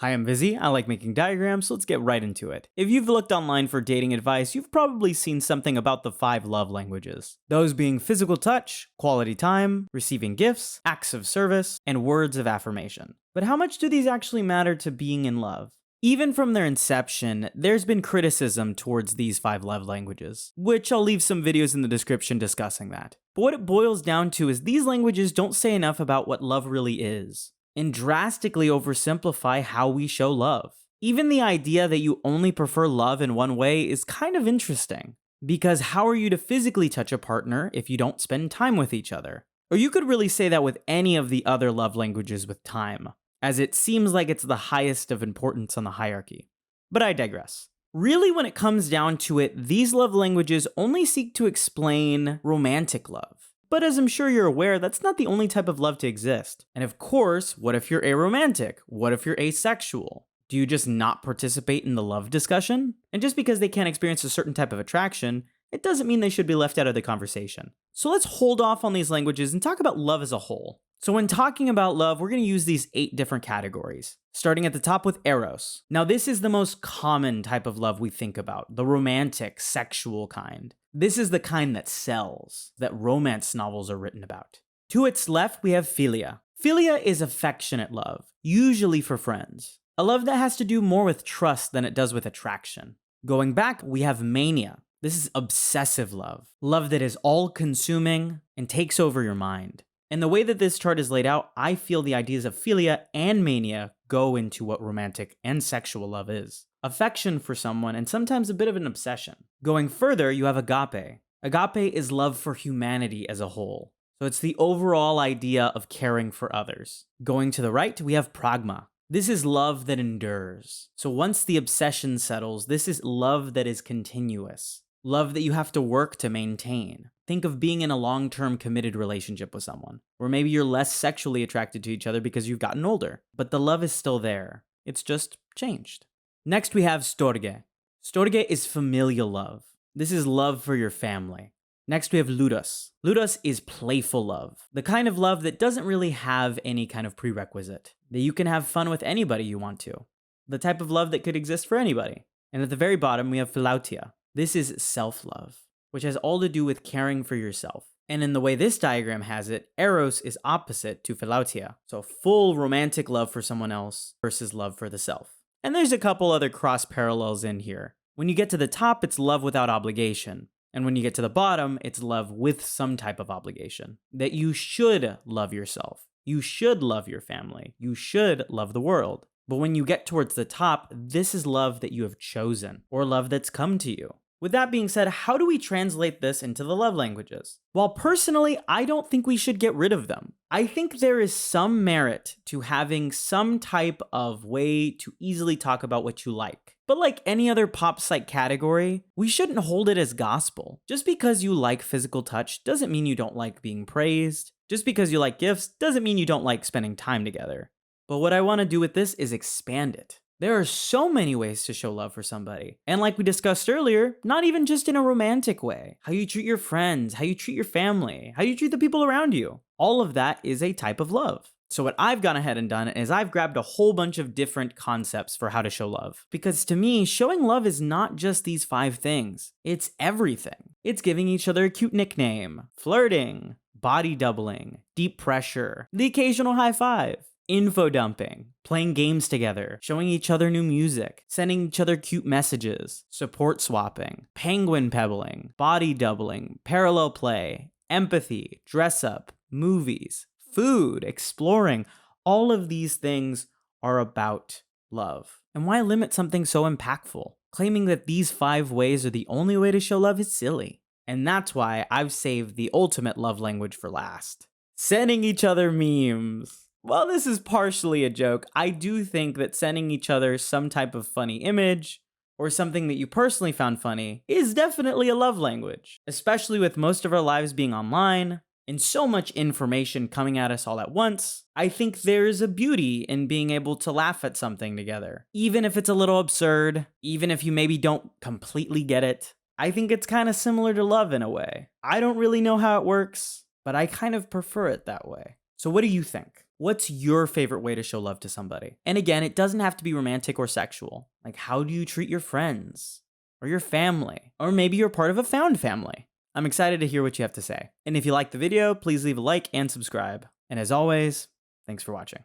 Hi, I'm Vizzy. I like making diagrams, so let's get right into it. If you've looked online for dating advice, you've probably seen something about the 5 love languages. Those being physical touch, quality time, receiving gifts, acts of service, and words of affirmation. But how much do these actually matter to being in love? Even from their inception, there's been criticism towards these 5 love languages, which I'll leave some videos in the description discussing that. But what it boils down to is these languages don't say enough about what love really is, and drastically oversimplify how we show love. Even the idea that you only prefer love in one way is kind of interesting, because how are you to physically touch a partner if you don't spend time with each other? Or you could really say that with any of the other love languages with time, as it seems like it's the highest of importance on the hierarchy. But I digress. Really, when it comes down to it, these love languages only seek to explain romantic love. But as I'm sure you're aware, that's not the only type of love to exist. And of course, what if you're aromantic? What if you're asexual? Do you just not participate in the love discussion? And just because they can't experience a certain type of attraction, it doesn't mean they should be left out of the conversation. So let's hold off on these languages and talk about love as a whole. So when talking about love, we're going to use these 8 different categories, starting at the top with Eros. Now this is the most common type of love we think about, the romantic, sexual kind. This is the kind that sells, that romance novels are written about. To its left, we have Philia. Philia is affectionate love, usually for friends. A love that has to do more with trust than it does with attraction. Going back, we have Mania. This is obsessive love. Love that is all-consuming and takes over your mind. And the way that this chart is laid out, I feel the ideas of Philia and Mania go into what romantic and sexual love is. Affection for someone and sometimes a bit of an obsession. Going further, you have Agape. Agape is love for humanity as a whole. So it's the overall idea of caring for others. Going to the right, we have Pragma. This is love that endures. So once the obsession settles, this is love that is continuous. Love that you have to work to maintain. Think of being in a long-term committed relationship with someone, or maybe you're less sexually attracted to each other because you've gotten older, but the love is still there. It's just changed. Next, we have Storge. Storge is familial love. This is love for your family. Next, we have Ludos. Ludos is playful love, the kind of love that doesn't really have any kind of prerequisite, that you can have fun with anybody you want to. The type of love that could exist for anybody. And at the very bottom, we have Philautia. This is self-love, which has all to do with caring for yourself. And in the way this diagram has it, Eros is opposite to Philautia. So full romantic love for someone else versus love for the self. And there's a couple other cross parallels in here. When you get to the top, it's love without obligation. And when you get to the bottom, it's love with some type of obligation. That you should love yourself. You should love your family. You should love the world. But when you get towards the top, this is love that you have chosen, or love that's come to you. With that being said, how do we translate this into the love languages? Well, personally, I don't think we should get rid of them. I think there is some merit to having some type of way to easily talk about what you like. But like any other pop psych category, we shouldn't hold it as gospel. Just because you like physical touch doesn't mean you don't like being praised. Just because you like gifts doesn't mean you don't like spending time together. But what I want to do with this is expand it. There are so many ways to show love for somebody. And like we discussed earlier, not even just in a romantic way. How you treat your friends, how you treat your family, how you treat the people around you. All of that is a type of love. So what I've gone ahead and done is I've grabbed a whole bunch of different concepts for how to show love. Because to me, showing love is not just these 5 things. It's everything. It's giving each other a cute nickname, flirting, body doubling, deep pressure, the occasional high five. Info dumping, playing games together, showing each other new music, sending each other cute messages, support swapping, penguin pebbling, body doubling, parallel play, empathy, dress up, movies, food, exploring. All of these things are about love. And why limit something so impactful? Claiming that these 5 ways are the only way to show love is silly. And that's why I've saved the ultimate love language for last. Sending each other memes. While this is partially a joke, I do think that sending each other some type of funny image, or something that you personally found funny, is definitely a love language. Especially with most of our lives being online, and so much information coming at us all at once, I think there is a beauty in being able to laugh at something together. Even if it's a little absurd, even if you maybe don't completely get it, I think it's kind of similar to love in a way. I don't really know how it works, but I kind of prefer it that way. So what do you think? What's your favorite way to show love to somebody? And again, it doesn't have to be romantic or sexual. Like, how do you treat your friends or your family? Or maybe you're part of a found family. I'm excited to hear what you have to say. And if you liked the video, please leave a like and subscribe. And as always, thanks for watching.